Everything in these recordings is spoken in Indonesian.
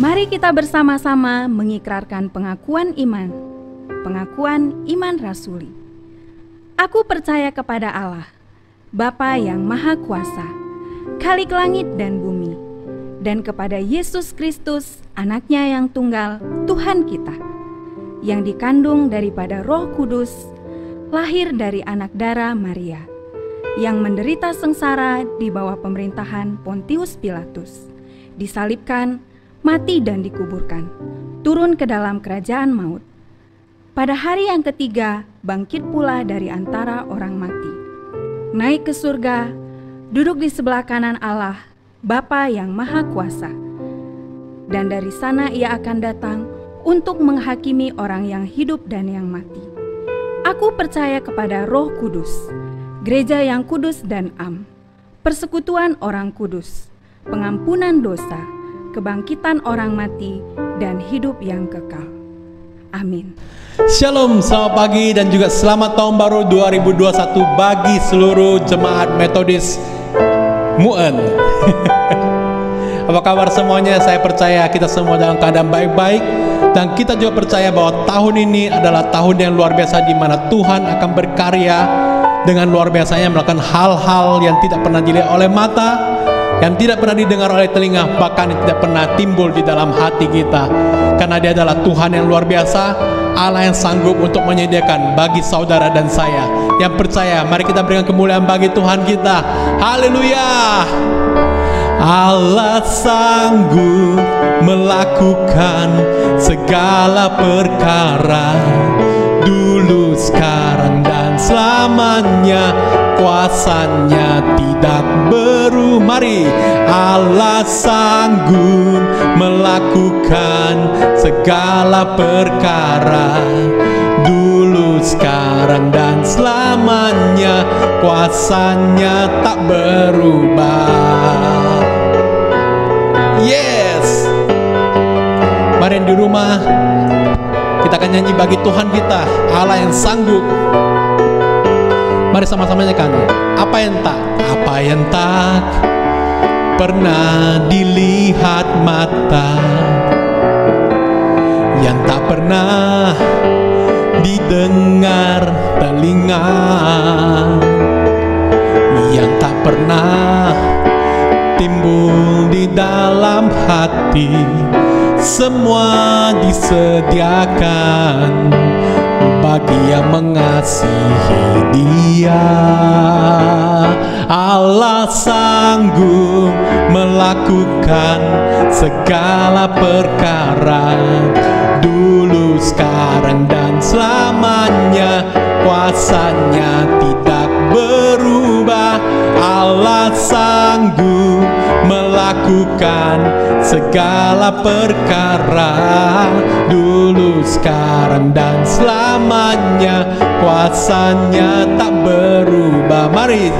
Mari kita bersama-sama mengikrarkan pengakuan iman rasuli. Aku percaya kepada Allah, Bapa yang Maha Kuasa, Khalik langit dan bumi, dan kepada Yesus Kristus, Anaknya yang tunggal, Tuhan kita, yang dikandung daripada Roh Kudus, lahir dari anak darah Maria, yang menderita sengsara di bawah pemerintahan Pontius Pilatus, disalibkan, mati dan dikuburkan, turun ke dalam kerajaan maut. Pada hari yang ketiga, bangkit pula dari antara orang mati, naik ke surga, duduk di sebelah kanan Allah, Bapa yang Maha Kuasa. Dan dari sana ia akan datang untuk menghakimi orang yang hidup dan yang mati. Aku percaya kepada Roh Kudus, gereja yang kudus dan am, persekutuan orang kudus, pengampunan dosa, kebangkitan orang mati, dan hidup yang kekal. Amin. Shalom, selamat pagi dan juga selamat tahun baru 2021 bagi seluruh jemaat Metodis Muen. Apa kabar semuanya? Saya percaya kita semua dalam keadaan baik-baik, dan kita juga percaya bahwa tahun ini adalah tahun yang luar biasa di mana Tuhan akan berkarya dengan luar biasanya, melakukan hal-hal yang tidak pernah dilihat oleh mata, yang tidak pernah didengar oleh telinga, bahkan yang tidak pernah timbul di dalam hati kita. Karena Dia adalah Tuhan yang luar biasa, Allah yang sanggup untuk menyediakan bagi saudara dan saya yang percaya. Mari kita berikan kemuliaan bagi Tuhan kita. Haleluya. Allah sanggup melakukan segala perkara, dulu, sekarang, dan selamanya. Kuasanya tidak berubah. Mari, Allah sanggup melakukan segala perkara, dulu, sekarang, dan selamanya. Kuasanya tak berubah. Yes. Mari di rumah kita akan nyanyi bagi Tuhan kita, Allah yang sanggup. Mari sama-sama nyanyikan. Apa yang tak pernah dilihat mata, yang tak pernah didengar telinga, yang tak pernah timbul di dalam hati, semua disediakan bagi yang mengasihi Dia. Allah sanggup melakukan segala perkara, dulu, sekarang, dan selamanya. Kuasanya tidak berubah. Allah sanggup melakukan segala perkara, dulu, sekarang, dan selamanya. Kuasanya tak berubah. Mari,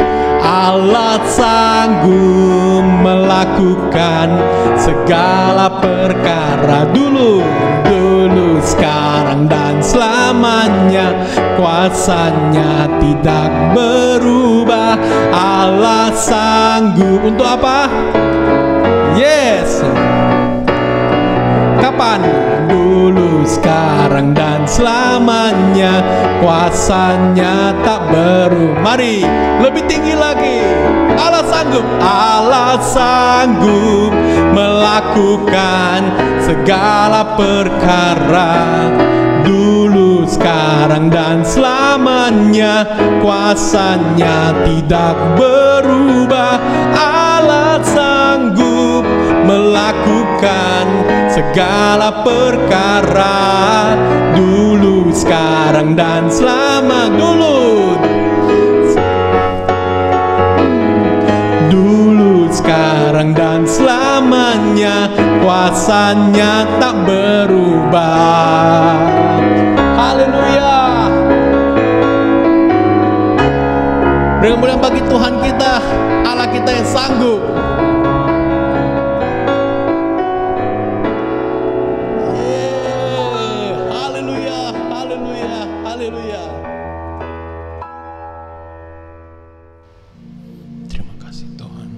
Allah sanggup melakukan segala perkara, dulu, sekarang, dan selamanya. Kuasanya tidak berubah. Allah sanggup untuk apa? Yes. Kapan? Dulu, sekarang, dan selamanya. Kuasanya tak berubah. Mari, lebih tinggi lagi. Allah sanggup melakukan segala perkara, dulu, sekarang, dan selamanya. Kuasanya tidak berubah. Allah sanggup melakukan segala perkara, dulu, sekarang, dan selama. Dulu, sekarang, dan selamanya. Kuasanya tak berubah. Haleluya. Beri kemuliaan bagi Tuhan kita, Allah kita yang sanggup. Haleluya, haleluya, haleluya. Terima kasih Tuhan.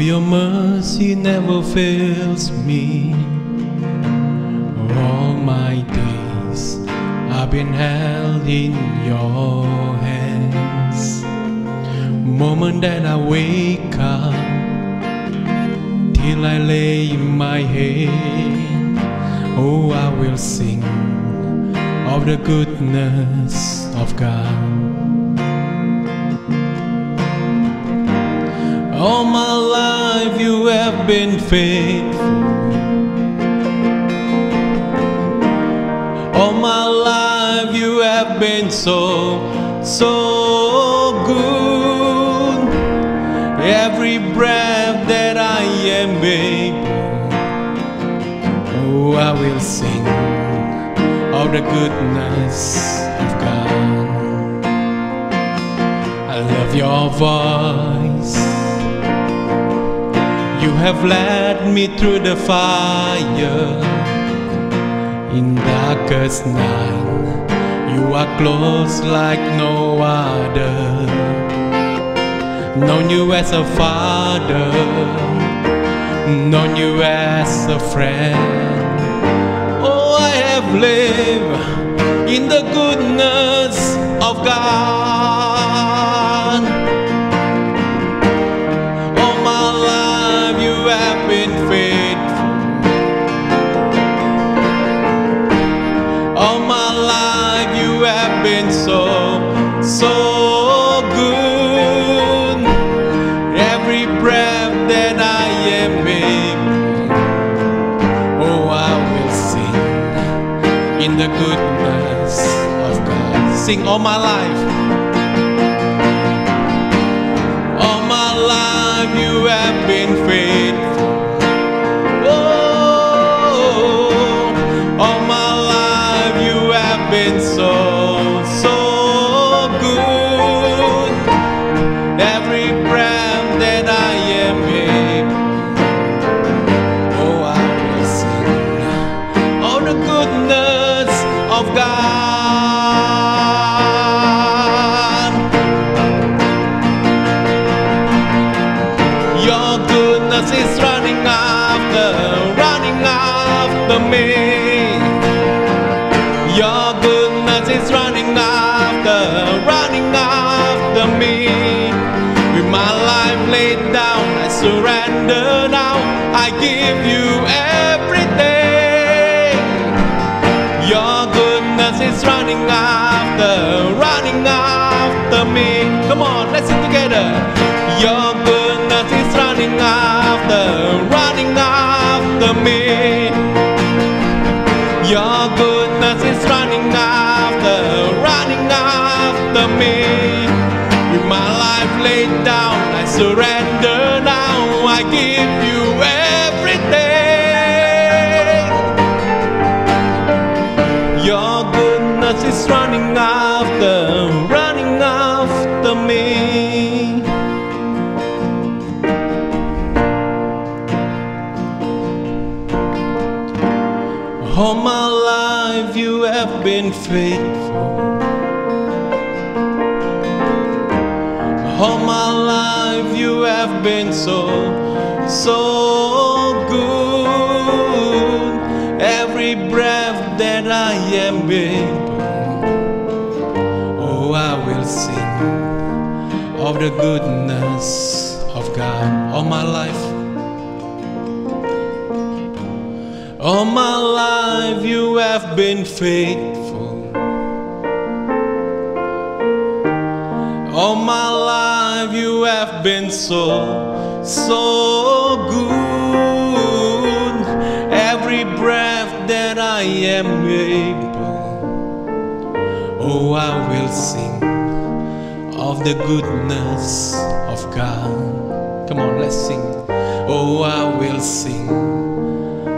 your mercy never fails me. All my days I've been held in your hands. Moment that I wake up till I lay my head, oh, I will sing of the goodness of God. All my life you have been faithful. All my life you have been so good. Every breath that I am able, oh, I will sing of the goodness of God. I love your voice. You have led me through the fire. In darkest night, you are close like no other. Known you as a father, known you as a friend. Oh, I have lived in the goodness of God. All my life you have been faithful. All my life you have been so good. Every breath that I am able, oh, I will sing in the goodness of God. Sing all my life. All my life you have been faithful. Oh, all my life you have been so good. Every breath that I am able, oh, I will sing of the goodness of God. Your goodness is running after me. Your goodness is running after me. With my life laid down, I surrender now. I give you everything. Your goodness is running after me. Come on, let's sing together. Your goodness is running after me. Your goodness is running after me. With my life laid down, I surrender now. I give you everything. Your goodness is running after me. All my life you have been faithful. All my life you have been so good. Every breath that I am able, oh, I will sing of the goodness of God. All my life. All my life you have been faithful. All my life you have been so good. Every breath that I am able, oh, I will sing of the goodness of God. Come on, let's sing. Oh, I will sing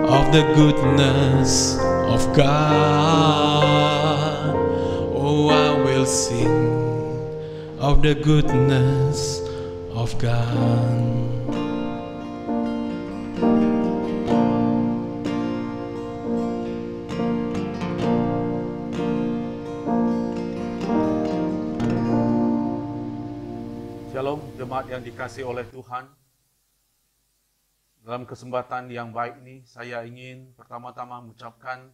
of the goodness of God. Oh, I will sing of the goodness of God. Shalom, jemaat yang dikasihi oleh Tuhan. Dalam kesempatan yang baik ini, saya ingin pertama-tama mengucapkan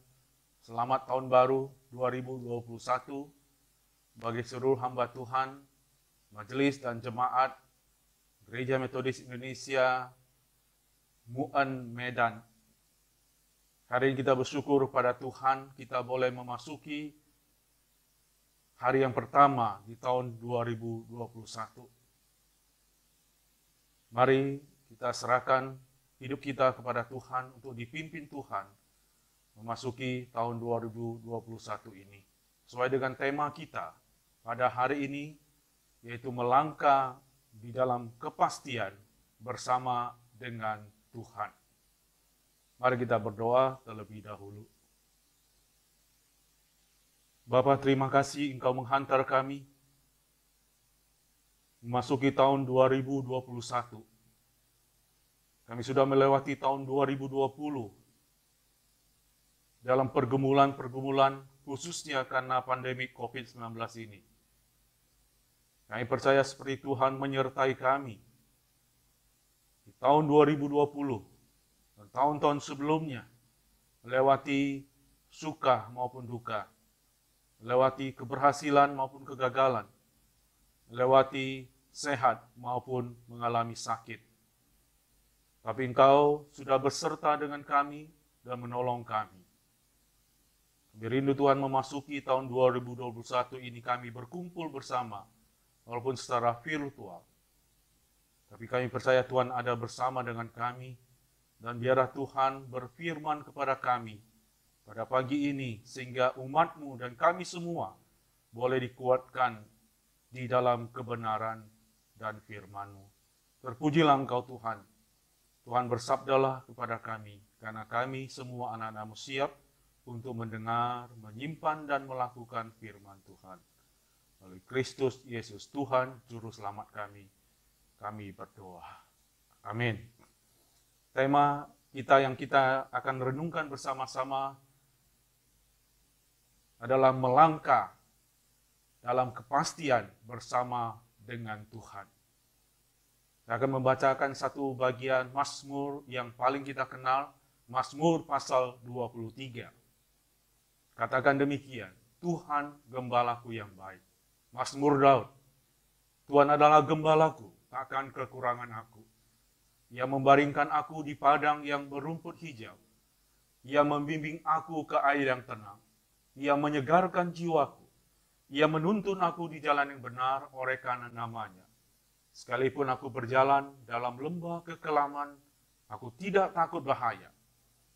selamat tahun baru 2021 bagi seluruh hamba Tuhan, majelis dan jemaat Gereja Metodis Indonesia Mu'en Medan. Hari ini kita bersyukur pada Tuhan, kita boleh memasuki hari yang pertama di tahun 2021. Mari kita serahkan hidup kita kepada Tuhan untuk dipimpin Tuhan memasuki tahun 2021 ini. Sesuai dengan tema kita pada hari ini, yaitu melangkah di dalam kepastian bersama dengan Tuhan. Mari kita berdoa terlebih dahulu. Bapa, terima kasih Engkau menghantar kami memasuki tahun 2021. Kami sudah melewati tahun 2020 dalam pergumulan-pergumulan khususnya karena pandemi COVID-19 ini. Kami percaya seperti Tuhan menyertai kami di tahun 2020 dan tahun-tahun sebelumnya, melewati suka maupun duka, melewati keberhasilan maupun kegagalan, melewati sehat maupun mengalami sakit. Tapi Engkau sudah beserta dengan kami dan menolong kami. Kami rindu Tuhan memasuki tahun 2021 ini kami berkumpul bersama, walaupun secara virtual. Tapi kami percaya Tuhan ada bersama dengan kami, dan biarlah Tuhan berfirman kepada kami pada pagi ini, sehingga umat-Mu dan kami semua boleh dikuatkan di dalam kebenaran dan firman-Mu. Terpujilah Engkau Tuhan. Tuhan bersabdalah kepada kami, karena kami semua anak-anak-Mu siap untuk mendengar, menyimpan, dan melakukan firman Tuhan. Melalui Kristus Yesus Tuhan, Juru Selamat kami berdoa. Amin. Tema kita yang kita akan renungkan bersama-sama adalah melangkah dalam kepastian bersama dengan Tuhan. Saya akan membacakan satu bagian Mazmur yang paling kita kenal, Mazmur pasal 23. Katakan demikian, Tuhan gembalaku yang baik. Mazmur Daud, Tuhan adalah gembalaku, takkan kekurangan aku. Ia membaringkan aku di padang yang berumput hijau. Ia membimbing aku ke air yang tenang. Ia menyegarkan jiwaku. Ia menuntun aku di jalan yang benar oleh karena namanya. Sekalipun aku berjalan dalam lembah kekelaman, aku tidak takut bahaya.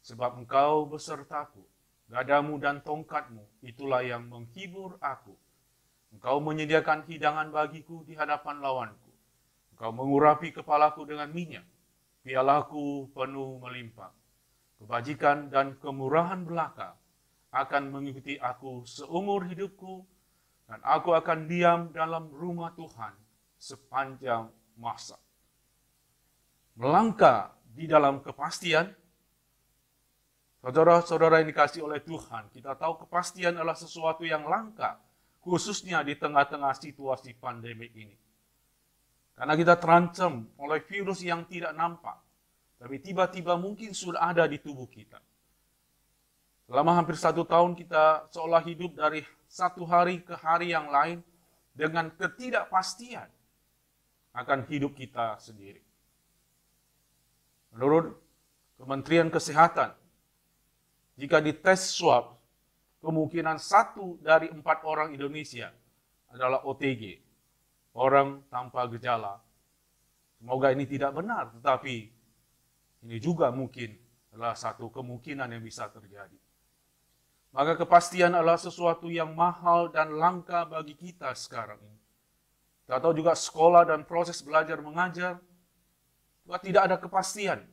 Sebab Engkau besertaku, gadamu dan tongkatmu, itulah yang menghibur aku. Engkau menyediakan hidangan bagiku di hadapan lawanku. Engkau mengurapi kepalaku dengan minyak, pialaku penuh melimpah. Kebajikan dan kemurahan belaka akan mengikuti aku seumur hidupku, dan aku akan diam dalam rumah Tuhan sepanjang masa. Melangkah di dalam kepastian, saudara-saudara yang dikasihi oleh Tuhan, kita tahu kepastian adalah sesuatu yang langka, khususnya di tengah-tengah situasi pandemi ini. Karena kita terancam oleh virus yang tidak nampak, tapi tiba-tiba mungkin sudah ada di tubuh kita. Selama hampir 1 tahun kita seolah hidup dari satu hari ke hari yang lain dengan ketidakpastian akan hidup kita sendiri. Menurut Kementerian Kesehatan, jika dites swab, kemungkinan 1 dari 4 orang Indonesia adalah OTG, orang tanpa gejala. Semoga ini tidak benar, tetapi ini juga mungkin adalah satu kemungkinan yang bisa terjadi. Maka kepastian adalah sesuatu yang mahal dan langka bagi kita sekarang ini. Kita tahu juga sekolah dan proses belajar mengajar juga tidak ada kepastian.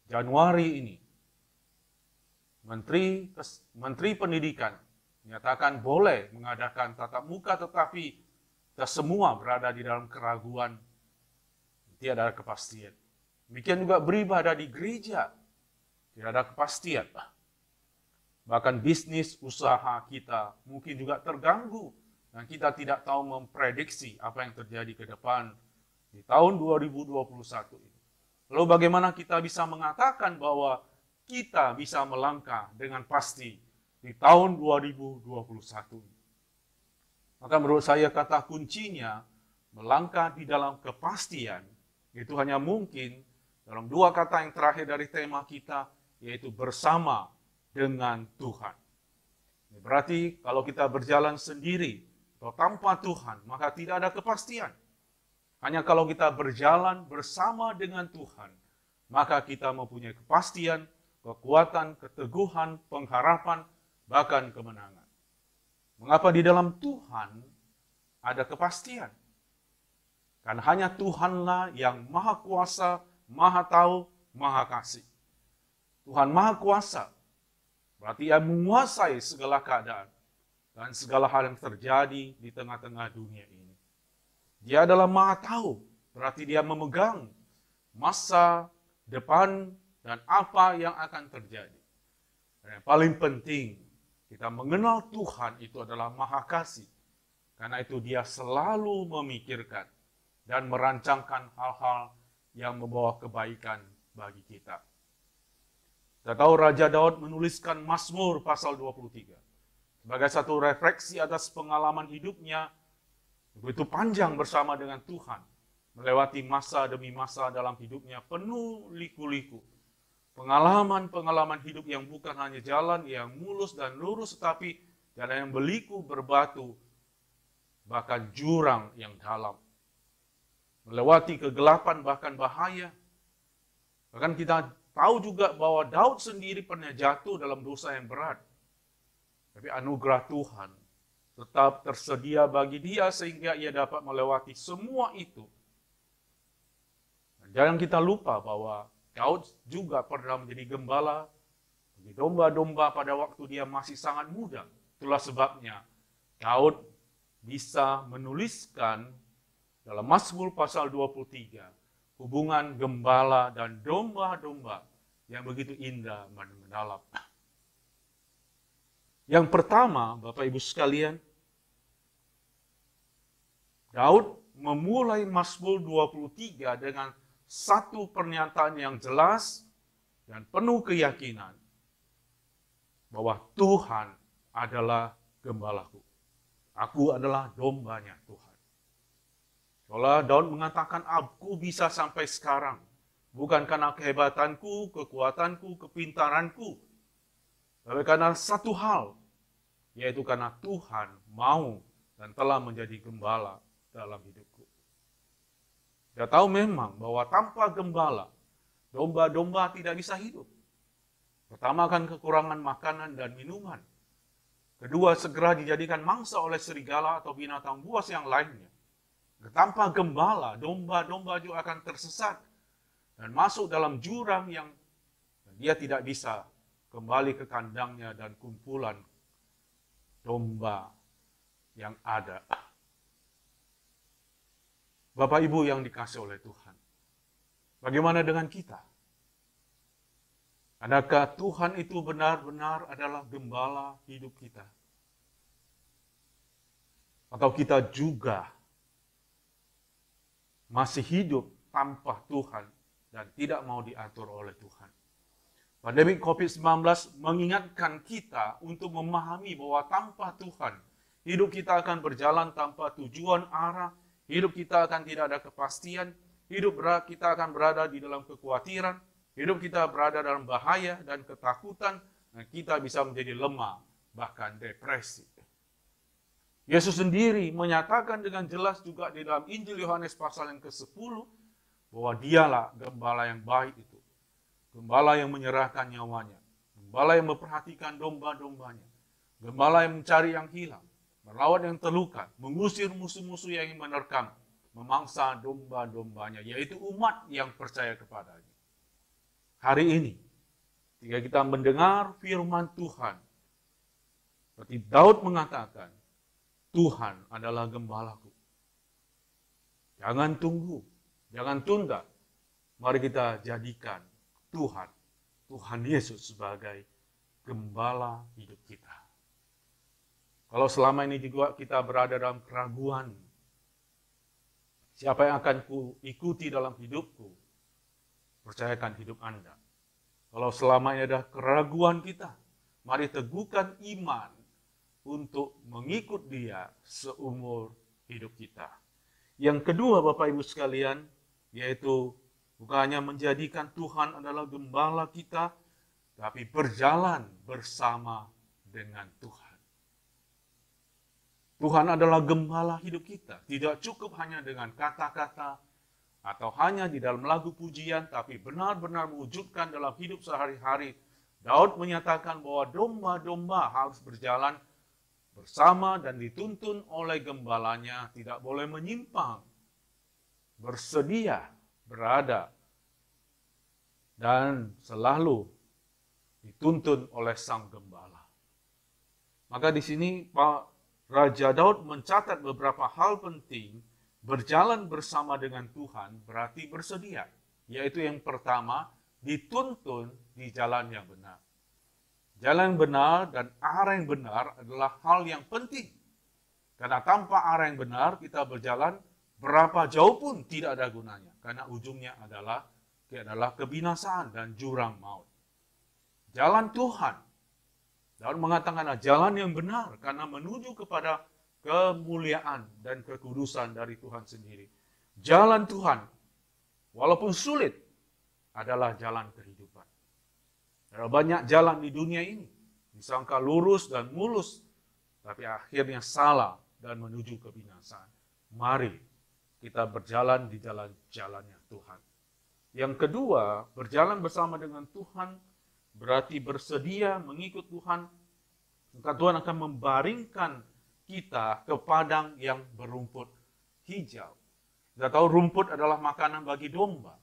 Januari ini, Menteri Pendidikan menyatakan boleh mengadakan tatap muka, tetapi kita semua berada di dalam keraguan, tidak ada kepastian. Demikian juga beribadah di gereja, tidak ada kepastian. Bahkan bisnis usaha kita mungkin juga terganggu, dan kita tidak tahu memprediksi apa yang terjadi ke depan di tahun 2021 ini. Lalu bagaimana kita bisa mengatakan bahwa kita bisa melangkah dengan pasti di tahun 2021? Maka menurut saya kata kuncinya melangkah di dalam kepastian itu hanya mungkin dalam dua kata yang terakhir dari tema kita, yaitu bersama dengan Tuhan. Ini berarti kalau kita berjalan sendiri atau tanpa Tuhan, maka tidak ada kepastian. Hanya kalau kita berjalan bersama dengan Tuhan, maka kita mempunyai kepastian, kekuatan, keteguhan, pengharapan, bahkan kemenangan. Mengapa di dalam Tuhan ada kepastian? Karena hanya Tuhanlah yang maha kuasa, maha tahu, maha kasih. Tuhan maha kuasa, berarti Ia menguasai segala keadaan dan segala hal yang terjadi di tengah-tengah dunia ini. Dia adalah maha tahu, berarti Dia memegang masa depan dan apa yang akan terjadi. Dan yang paling penting, kita mengenal Tuhan itu adalah maha kasih. Karena itu Dia selalu memikirkan dan merancangkan hal-hal yang membawa kebaikan bagi kita. Kita tahu Raja Daud menuliskan Mazmur pasal 23 sebagai satu refleksi atas pengalaman hidupnya begitu panjang bersama dengan Tuhan, melewati masa demi masa dalam hidupnya penuh liku-liku. Pengalaman-pengalaman hidup yang bukan hanya jalan yang mulus dan lurus, tetapi jalan yang berliku, berbatu, bahkan jurang yang dalam. Melewati kegelapan bahkan bahaya. Bahkan kita tahu juga bahwa Daud sendiri pernah jatuh dalam dosa yang berat. Tapi anugerah Tuhan tetap tersedia bagi dia sehingga ia dapat melewati semua itu. Dan jangan kita lupa bahwa Daud juga pernah menjadi gembala bagi domba-domba pada waktu dia masih sangat muda. Itulah sebabnya Daud bisa menuliskan dalam Mazmur pasal 23, hubungan gembala dan domba-domba yang begitu indah dan mendalam. Yang pertama, Bapak Ibu sekalian, Daud memulai Mazmur 23 dengan satu pernyataan yang jelas dan penuh keyakinan bahwa Tuhan adalah gembalaku. Aku adalah dombanya Tuhan. Seolah Daud mengatakan, aku bisa sampai sekarang. Bukan karena kehebatanku, kekuatanku, kepintaranku. Tapi karena satu hal, yaitu karena Tuhan mau dan telah menjadi gembala dalam hidupku. Kita tahu memang bahwa tanpa gembala, domba-domba tidak bisa hidup. Pertama kan kekurangan makanan dan minuman. Kedua, segera dijadikan mangsa oleh serigala atau binatang buas yang lainnya. Tanpa gembala, domba-domba juga akan tersesat dan masuk dalam jurang yang dia tidak bisa kembali ke kandangnya dan kumpulan domba yang ada. Bapak Ibu yang dikasihi oleh Tuhan, bagaimana dengan kita? Adakah Tuhan itu benar-benar adalah gembala hidup kita? Atau kita juga masih hidup tanpa Tuhan dan tidak mau diatur oleh Tuhan? Pandemi COVID-19 mengingatkan kita untuk memahami bahwa tanpa Tuhan, hidup kita akan berjalan tanpa tujuan arah, hidup kita akan tidak ada kepastian, hidup kita akan berada di dalam kekhawatiran, hidup kita berada dalam bahaya dan ketakutan, dan kita bisa menjadi lemah, bahkan depresi. Yesus sendiri menyatakan dengan jelas juga di dalam Injil Yohanes pasal yang ke-10 bahwa dialah gembala yang baik itu. Gembala yang menyerahkan nyawanya. Gembala yang memperhatikan domba-dombanya. Gembala yang mencari yang hilang. Merawat yang terluka. Mengusir musuh-musuh yang ingin menerkam. Memangsa domba-dombanya. Yaitu umat yang percaya kepadanya. Hari ini, ketika kita mendengar firman Tuhan, seperti Daud mengatakan, Tuhan adalah gembalaku. Jangan tunggu, jangan tunda. Mari kita jadikan Tuhan Yesus sebagai gembala hidup kita. Kalau selama ini juga kita berada dalam keraguan, siapa yang akan ku ikuti dalam hidupku? percayakan hidup Anda. Kalau selama ini ada keraguan kita, mari teguhkan iman untuk mengikut Dia seumur hidup kita. Yang kedua, Bapak Ibu sekalian, yaitu bukan hanya menjadikan Tuhan adalah gembala kita, tapi berjalan bersama dengan Tuhan. Tuhan adalah gembala hidup kita. Tidak cukup hanya dengan kata-kata atau hanya di dalam lagu pujian, tapi benar-benar mewujudkan dalam hidup sehari-hari. Daud menyatakan bahwa domba-domba harus berjalan bersama dan dituntun oleh gembalanya, tidak boleh menyimpang, bersedia, berada, dan selalu dituntun oleh sang gembala. Maka di sini Pak Raja Daud mencatat beberapa hal penting. Berjalan bersama dengan Tuhan berarti bersedia, yaitu yang pertama, dituntun di jalan yang benar. Jalan yang benar dan arah yang benar adalah hal yang penting. Karena tanpa arah yang benar, kita berjalan berapa jauh pun tidak ada gunanya. Karena ujungnya adalah kebinasaan dan jurang maut. Jalan Tuhan, Daud mengatakan jalan yang benar karena menuju kepada kemuliaan dan kekudusan dari Tuhan sendiri. Jalan Tuhan, walaupun sulit, adalah jalan kehidupan. Ada banyak jalan di dunia ini, disangka lurus dan mulus, tapi akhirnya salah dan menuju kebinasaan. Mari kita berjalan di jalan-jalannya Tuhan. Yang kedua, berjalan bersama dengan Tuhan berarti bersedia mengikut Tuhan. Maka Tuhan akan membaringkan kita ke padang yang berumput hijau. Kita tahu rumput adalah makanan bagi domba.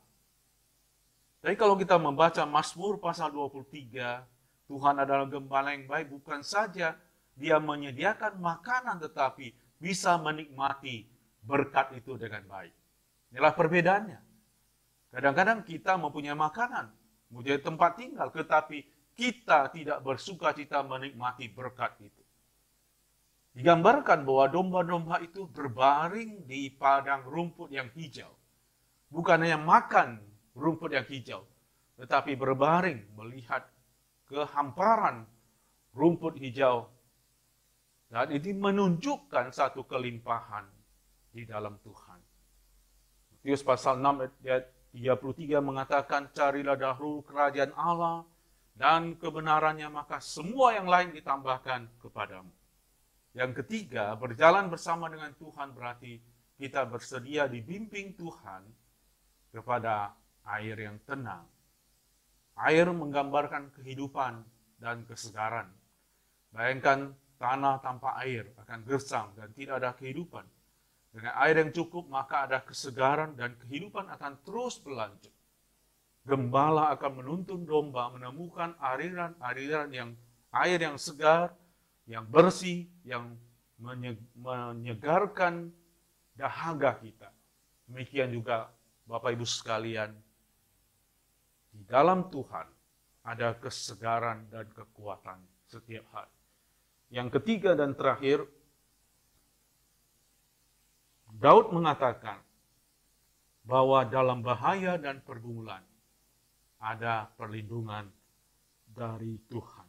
Tapi kalau kita membaca Mazmur pasal 23, Tuhan adalah gembala yang baik, bukan saja Dia menyediakan makanan, tetapi bisa menikmati berkat itu dengan baik. Inilah perbedaannya. Kadang-kadang kita mempunyai makanan, mempunyai tempat tinggal, tetapi kita tidak bersuka cita menikmati berkat itu. Digambarkan bahwa domba-domba itu berbaring di padang rumput yang hijau. Bukan hanya makan rumput yang hijau, tetapi berbaring melihat kehamparan rumput hijau. Dan ini menunjukkan satu kelimpahan di dalam Tuhan. Matius pasal 6 ayat 33 mengatakan, carilah dahulu kerajaan Allah dan kebenarannya, maka semua yang lain ditambahkan kepadamu. Yang ketiga, berjalan bersama dengan Tuhan berarti kita bersedia dibimbing Tuhan kepada air yang tenang. Air menggambarkan kehidupan dan kesegaran. Bayangkan tanah tanpa air akan gersang dan tidak ada kehidupan. Dengan air yang cukup maka ada kesegaran dan kehidupan akan terus berlanjut. Gembala akan menuntun domba menemukan aliran-aliran yang air yang segar, yang bersih, yang menyegarkan dahaga kita. Demikian juga Bapak Ibu sekalian, di dalam Tuhan ada kesegaran dan kekuatan setiap hari. Yang ketiga dan terakhir, Daud mengatakan bahwa dalam bahaya dan pergumulan ada perlindungan dari Tuhan.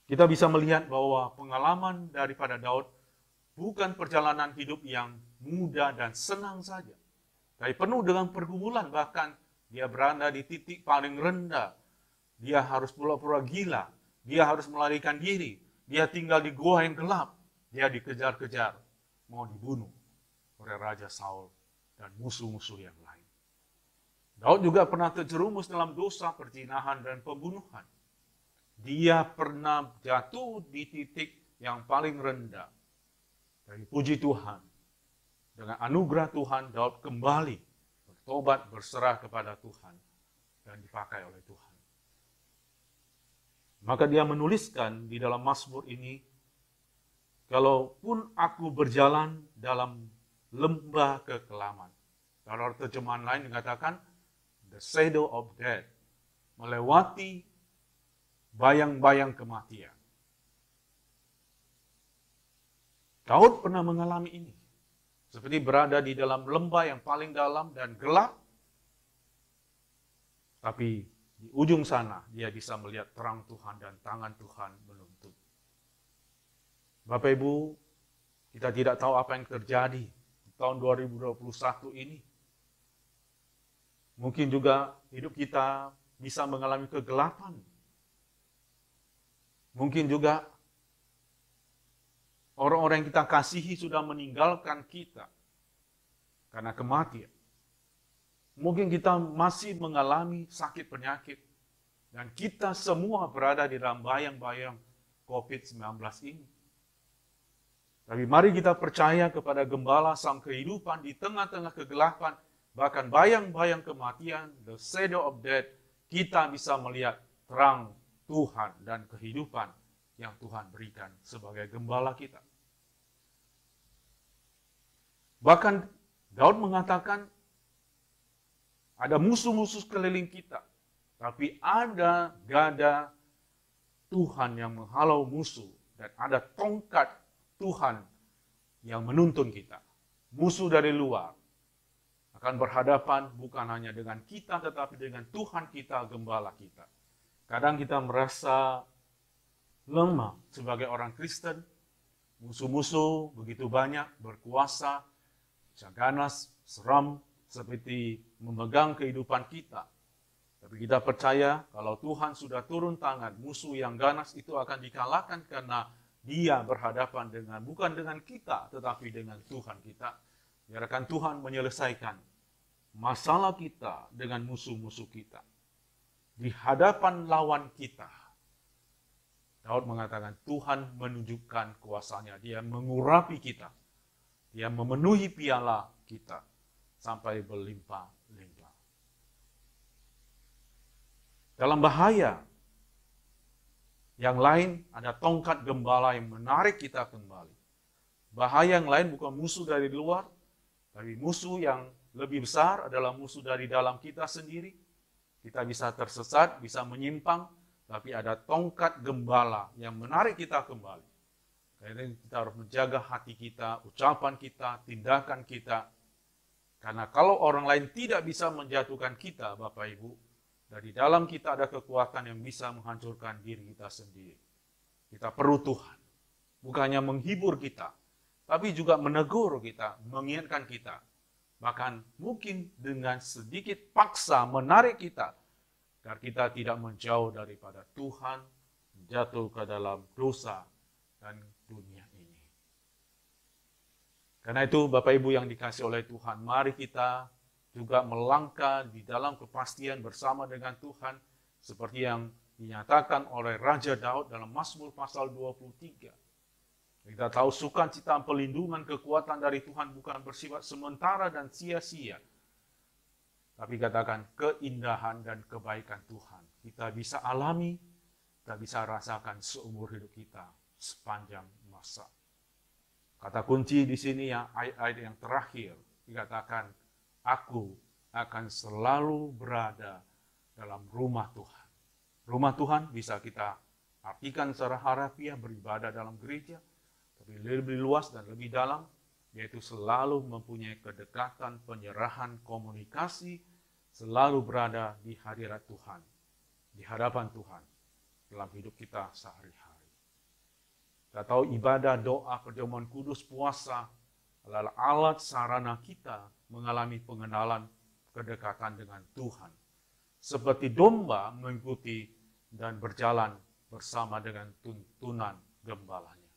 Kita bisa melihat bahwa pengalaman daripada Daud bukan perjalanan hidup yang mudah dan senang saja, tapi penuh dengan pergumulan. Bahkan dia berada di titik paling rendah. Dia harus pura-pura gila. Dia harus melarikan diri. Dia tinggal di gua yang gelap. Dia dikejar-kejar, mau dibunuh oleh Raja Saul dan musuh-musuh yang lain. Daud juga pernah terjerumus dalam dosa perzinahan dan pembunuhan. Dia pernah jatuh di titik yang paling rendah. Dari puji Tuhan, dengan anugerah Tuhan, Daud kembali bertobat, berserah kepada Tuhan, dan dipakai oleh Tuhan. Maka dia menuliskan di dalam Mazmur ini, kalaupun aku berjalan dalam lembah kekelaman. Dalam terjemahan lain dikatakan, the shadow of death, melewati bayang-bayang kematian. Daud pernah mengalami ini. seperti berada di dalam lembah yang paling dalam dan gelap, tapi di ujung sana dia bisa melihat terang Tuhan dan tangan Tuhan menuntun. Bapak Ibu, kita tidak tahu apa yang terjadi di tahun 2021 ini. Mungkin juga hidup kita bisa mengalami kegelapan. Mungkin juga orang-orang yang kita kasihi sudah meninggalkan kita karena kematian. Mungkin kita masih mengalami sakit penyakit. Dan kita semua berada di dalam bayang-bayang COVID-19 ini. Tapi mari kita percaya kepada Gembala Sang Kehidupan di tengah-tengah kegelapan, bahkan bayang-bayang kematian, the shadow of death, kita bisa melihat terang Tuhan dan kehidupan yang Tuhan berikan sebagai Gembala kita. Bahkan Daud mengatakan, ada musuh-musuh keliling kita, tapi ada gada Tuhan yang menghalau musuh, dan ada tongkat Tuhan yang menuntun kita. Musuh dari luar akan berhadapan bukan hanya dengan kita, tetapi dengan Tuhan kita, Gembala kita. Kadang kita merasa lemah sebagai orang Kristen, musuh-musuh begitu banyak, berkuasa, ganas, seram, seperti memegang kehidupan kita. Tapi kita percaya kalau Tuhan sudah turun tangan, musuh yang ganas itu akan dikalahkan karena dia berhadapan dengan, bukan dengan kita, tetapi dengan Tuhan kita. Biarkan Tuhan menyelesaikan masalah kita dengan musuh-musuh kita. Di hadapan lawan kita, Daud mengatakan Tuhan menunjukkan kuasanya. Dia mengurapi kita. Dia memenuhi piala kita sampai berlimpah-limpah. Dalam bahaya yang lain, ada tongkat gembala yang menarik kita kembali. Bahaya yang lain bukan musuh dari luar, tapi musuh yang lebih besar adalah musuh dari dalam kita sendiri. Kita bisa tersesat, bisa menyimpang, tapi ada tongkat gembala yang menarik kita kembali. Karena kita harus menjaga hati kita, ucapan kita, tindakan kita. Karena kalau orang lain tidak bisa menjatuhkan kita, Bapak Ibu, dari dalam kita ada kekuatan yang bisa menghancurkan diri kita sendiri. Kita perlu Tuhan. Bukannya menghibur kita, tapi juga menegur kita, mengingatkan kita. Bahkan mungkin dengan sedikit paksa menarik kita, agar kita tidak menjauh daripada Tuhan, jatuh ke dalam dosa dan dunia ini. Karena itu Bapak Ibu yang dikasihi oleh Tuhan, mari kita juga melangkah di dalam kepastian bersama dengan Tuhan, seperti yang dinyatakan oleh Raja Daud dalam Mazmur pasal 23. Kita tahu sukacita pelindungan kekuatan dari Tuhan bukan bersifat sementara dan sia-sia, tapi katakan keindahan dan kebaikan Tuhan. Kita bisa alami, kita bisa rasakan seumur hidup kita sepanjang masa. Kata kunci di sini yang ayat yang terakhir dikatakan, aku akan selalu berada dalam rumah Tuhan. Rumah Tuhan bisa kita artikan secara harafiah beribadah dalam gereja, tapi lebih luas dan lebih dalam, yaitu selalu mempunyai kedekatan, penyerahan, komunikasi, selalu berada di hadirat Tuhan, di hadapan Tuhan dalam hidup kita sehari-hari. Kita tahu ibadah, doa, perjamuan kudus, puasa adalah alat sarana kita mengalami pengenalan kedekatan dengan Tuhan. Seperti domba mengikuti dan berjalan bersama dengan tuntunan gembalanya.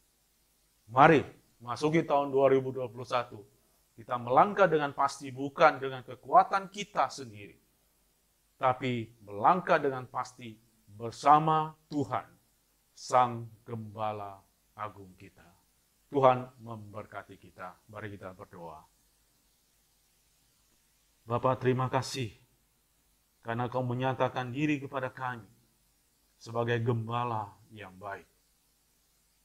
Mari masuki tahun 2021, kita melangkah dengan pasti bukan dengan kekuatan kita sendiri, tapi melangkah dengan pasti bersama Tuhan, Sang Gembala Agung kita. Tuhan memberkati kita. Mari kita berdoa. Bapa, terima kasih karena Kau menyatakan diri kepada kami sebagai gembala yang baik.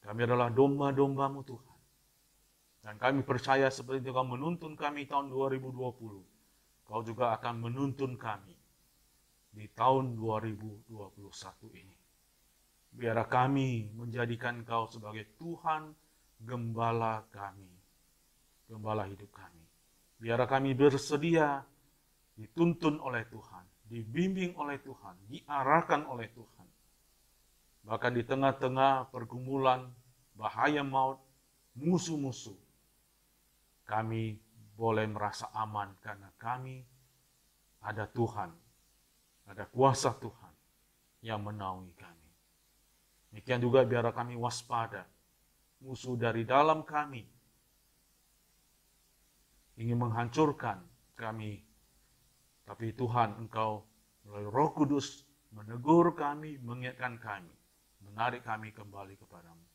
Kami adalah domba-domba-Mu Tuhan. Dan kami percaya seperti Kau menuntun kami tahun 2020, Kau juga akan menuntun kami di tahun 2021 ini. Biarlah kami menjadikan Kau sebagai Tuhan Gembala kami. Gembala hidup kami. Biar kami bersedia dituntun oleh Tuhan, dibimbing oleh Tuhan, diarahkan oleh Tuhan. Bahkan di tengah-tengah pergumulan, bahaya maut, musuh-musuh, kami boleh merasa aman karena kami ada Tuhan, ada kuasa Tuhan yang menaungi kami. Demikian juga biar kami waspada, musuh dari dalam kami ingin menghancurkan kami, tapi Tuhan, Engkau melalui Roh Kudus menegur kami, mengingatkan kami, menarik kami kembali kepadamu.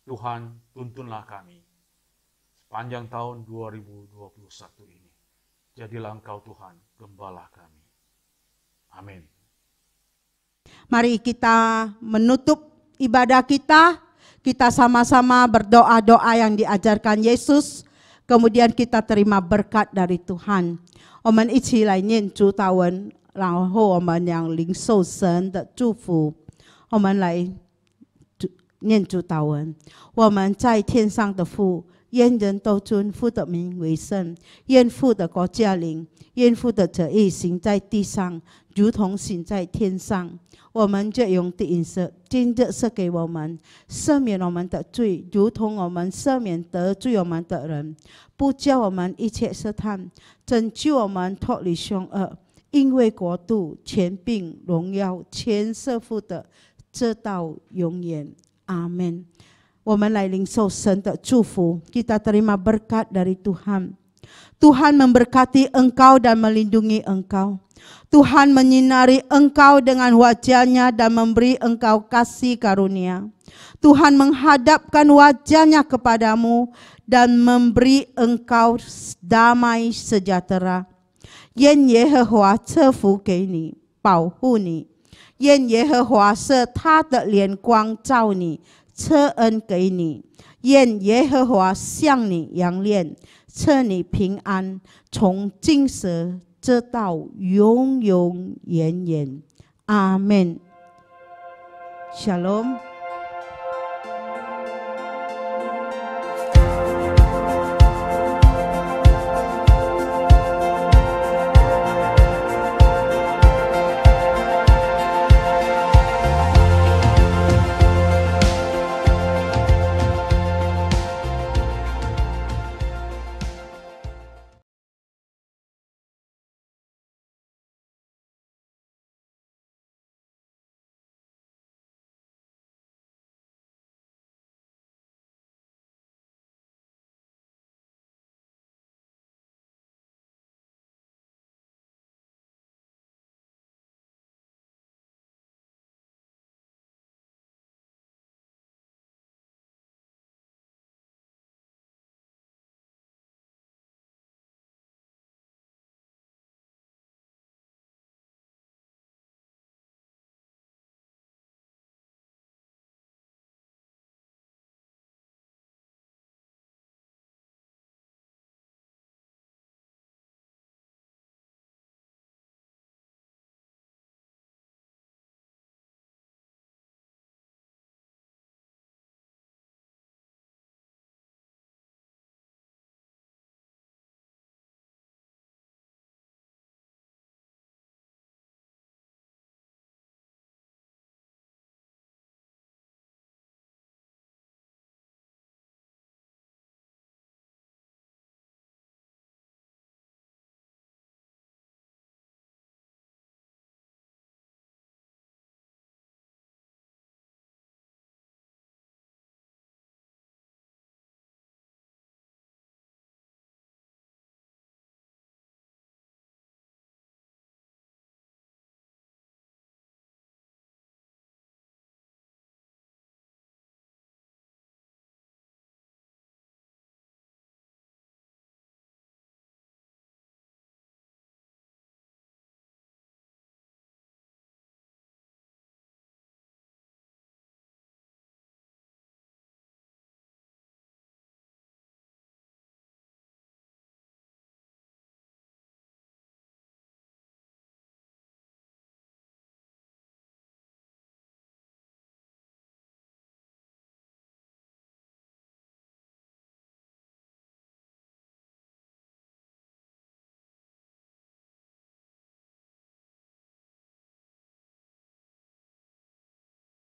Tuhan, tuntunlah kami sepanjang tahun 2021 ini. Jadilah Engkau Tuhan, gembala kami. Amin. Mari kita menutup ibadah kita. Kita sama-sama berdoa-doa yang diajarkan Yesus. Kemudian kita terima berkat dari Tuhan. 我们一起来念主祷文，然后我们要领受神的祝福。我们来念主祷文。我们在天上的父，愿人都尊父的名为圣，愿父的国降临，愿父的旨意行在地上，如同行在天上。我们这用的饮食，今日赐给我们，赦免我们的罪，如同我们赦免得罪我们的人，不叫我们一切试探，拯救我们脱离凶恶。因为国度、权柄、荣耀，全是父的，直到永远。阿们。我们来领受神的祝福， kita terima berkat dari Tuhan. Tuhan memberkati engkau dan melindungi engkau. Tuhan menyinari engkau dengan wajah-Nya dan memberi engkau kasih karunia. Tuhan menghadapkan wajah-Nya kepadamu dan memberi engkau damai sejahtera. 愿耶和华赐福给你，保护你。愿耶和华设他的脸光照你，赐恩给你。愿耶和华向你扬脸，赐你平安，从今时直到永永远远。阿们。Shalom。